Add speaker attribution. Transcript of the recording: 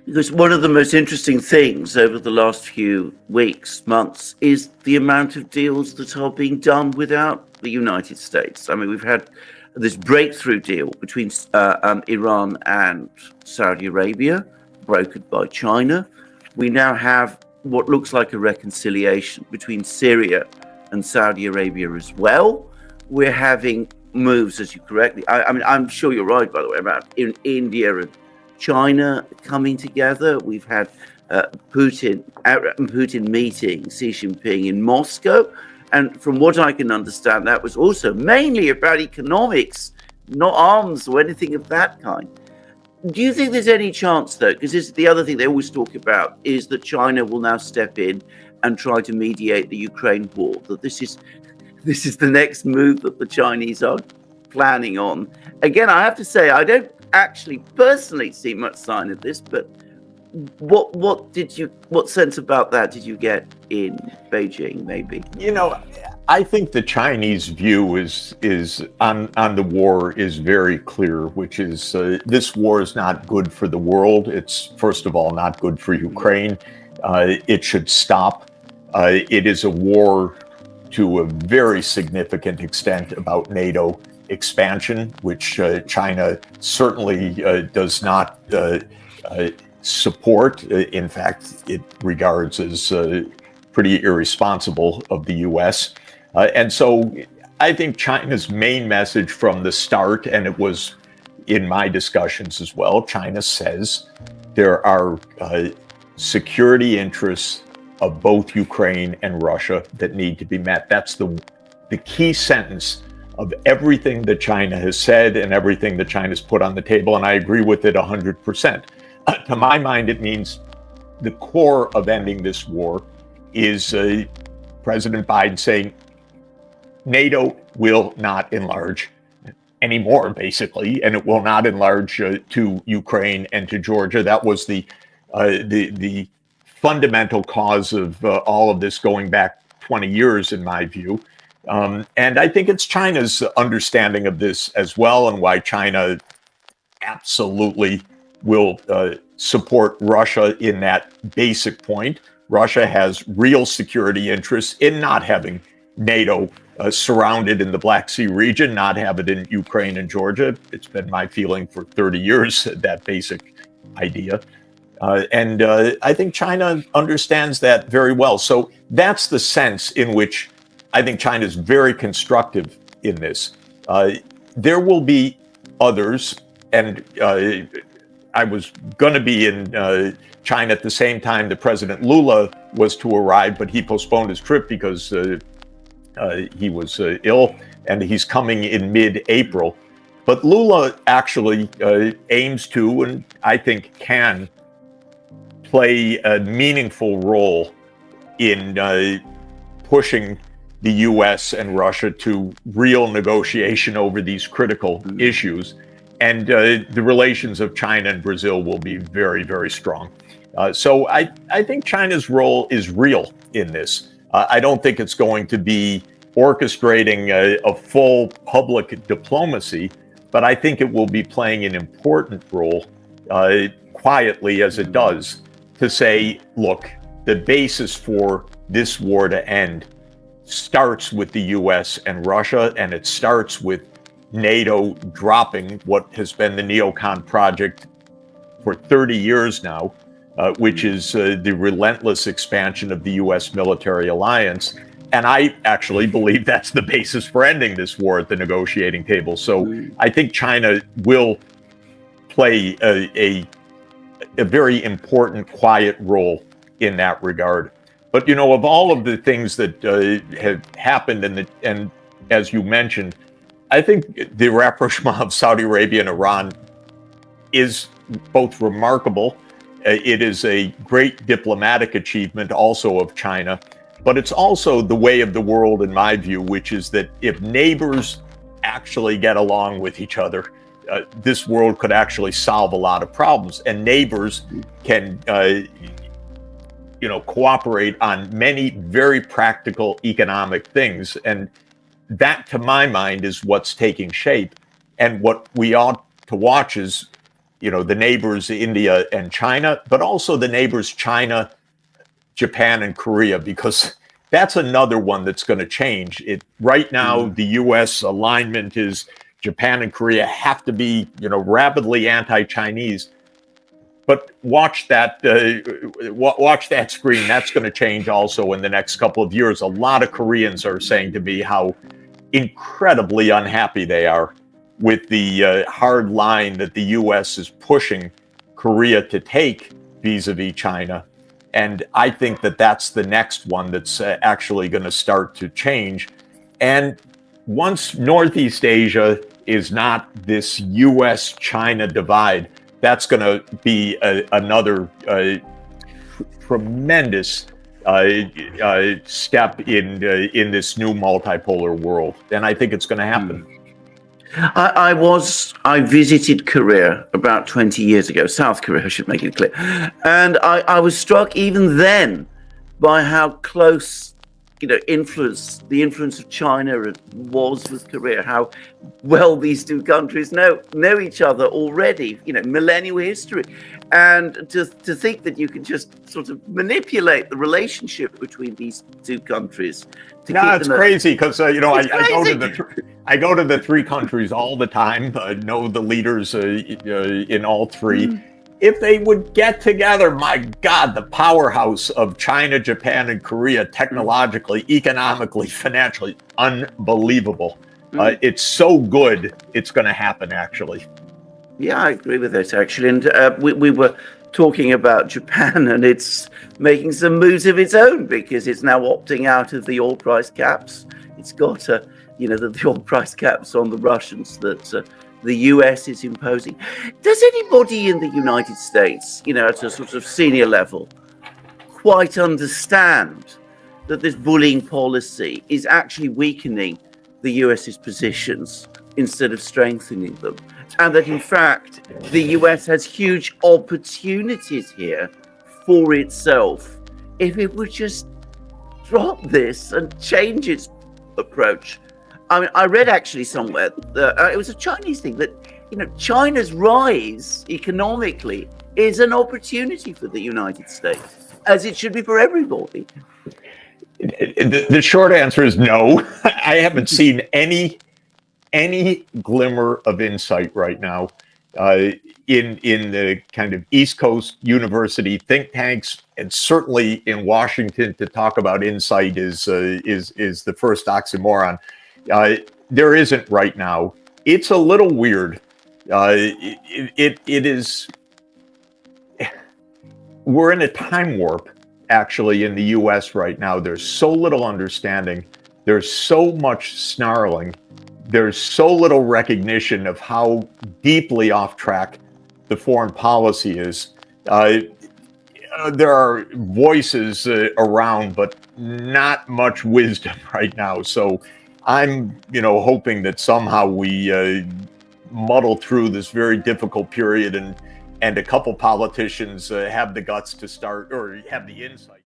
Speaker 1: Because one of the most interesting things over the last few weeks, months, is the amount of deals that are being done without the United States. I mean, we've had this breakthrough deal between Iran and Saudi Arabia, brokered by China. We now have what looks like a reconciliation between Syria and Saudi Arabia as well. We're having moves, as you correctly, I mean, I'm sure you're right, by the way, about in India and China coming together. We've had Putin meeting Xi Jinping in Moscow. And from what I can understand, that was also mainly about economics, not arms or anything of that kind. Do you think there's any chance, though, because this is the other thing they always talk about, is that China will now step in and try to mediate the Ukraine war, that this is the next move that the Chinese are planning on? Again, I have to say, I don't actually personally see much sign of this, but what sense about that did you get in Beijing, maybe?
Speaker 2: I think the Chinese view is on the war is very clear, which is this war is not good for the world. It's, first of all, not good for Ukraine. It should stop. It is a war to a very significant extent about NATO expansion, which China certainly does not support. In fact, it regards as pretty irresponsible of the U.S. And so I think China's main message from the start, and it was in my discussions as well, China says there are security interests of both Ukraine and Russia that need to be met. That's the key sentence of everything that China has said and everything that China's put on the table, and I agree with it 100%. To my mind, it means the core of ending this war is President Biden saying NATO will not enlarge anymore, basically, and it will not enlarge to Ukraine and to Georgia. That was the fundamental cause of all of this going back 20 years, in my view. And I think it's China's understanding of this as well, and why China absolutely will support Russia in that basic point. Russia has real security interests in not having NATO surrounded in the Black Sea region, not have it in Ukraine and Georgia. It's been my feeling for 30 years, that basic idea. And I think China understands that very well. So that's the sense in which I think China is very constructive in this. There will be others, and I was going to be in China at the same time that President Lula was to arrive, but he postponed his trip because he was ill, and he's coming in mid-April. But Lula actually aims to, and I think can, play a meaningful role in pushing the U.S. and Russia to real negotiation over these critical issues. And the relations of China and Brazil will be very, very strong. So I think China's role is real in this. I don't think it's going to be orchestrating a full public diplomacy, but I think it will be playing an important role quietly as it does to say, look, the basis for this war to end starts with the U.S. and Russia, and it starts with NATO dropping what has been the neocon project for 30 years now, which is the relentless expansion of the U.S. military alliance. And I actually believe that's the basis for ending this war at the negotiating table. So I think China will play a very important, quiet role in that regard. But, of all of the things that have happened, and as you mentioned, I think the rapprochement of Saudi Arabia and Iran is both remarkable. It is a great diplomatic achievement also of China, but it's also the way of the world, in my view, which is that if neighbors actually get along with each other, this world could actually solve a lot of problems, and neighbors can cooperate on many very practical economic things. And that, to my mind, is what's taking shape. And what we ought to watch is the neighbors, India and China, but also the neighbors, China, Japan, and Korea, because that's another one that's going to change. Right now, the U.S. alignment is Japan and Korea have to be, rapidly anti-Chinese. But watch that screen. That's going to change also in the next couple of years. A lot of Koreans are saying to me how incredibly unhappy they are with the hard line that the U.S. is pushing Korea to take vis-a-vis China. And I think that that's the next one that's actually going to start to change. And once Northeast Asia is not this U.S.-China divide, that's going to be another tremendous step in this new multipolar world. And I think it's going to happen.
Speaker 1: I visited Korea about 20 years ago, South Korea, I should make it clear. And I was struck even then by how close, the influence of China was with Korea, how well these two countries know each other already, millennial history. And to think that you can just sort of manipulate the relationship between these two countries.
Speaker 2: It's crazy because, I go to the three countries all the time. I know the leaders in all three. If they would get together, my God, the powerhouse of China, Japan, and Korea, technologically, economically, financially, unbelievable. It's so good, it's going to happen, actually.
Speaker 1: Yeah, I agree with that, actually. And we were talking about Japan, and it's making some moves of its own because it's now opting out of the oil price caps. It's got, the oil price caps on the Russians that the US is imposing. Does anybody in the United States, at a sort of senior level, quite understand that this bullying policy is actually weakening the US's positions instead of strengthening them? And that, in fact, the US has huge opportunities here for itself if it would just drop this and change its approach. I mean, I read actually somewhere that it was a Chinese thing that, China's rise economically is an opportunity for the United States, as it should be for everybody.
Speaker 2: The short answer is no. I haven't seen any glimmer of insight right now in the kind of East Coast university think tanks, and certainly in Washington. To talk about insight is the first oxymoron. There isn't right now. It's a little weird. It is. We're in a time warp, actually, in the U.S. right now. There's so little understanding. There's so much snarling. There's so little recognition of how deeply off track the foreign policy is. There are voices around, but not much wisdom right now. So I'm, hoping that somehow we muddle through this very difficult period, and a couple politicians have the guts to start, or have the insight.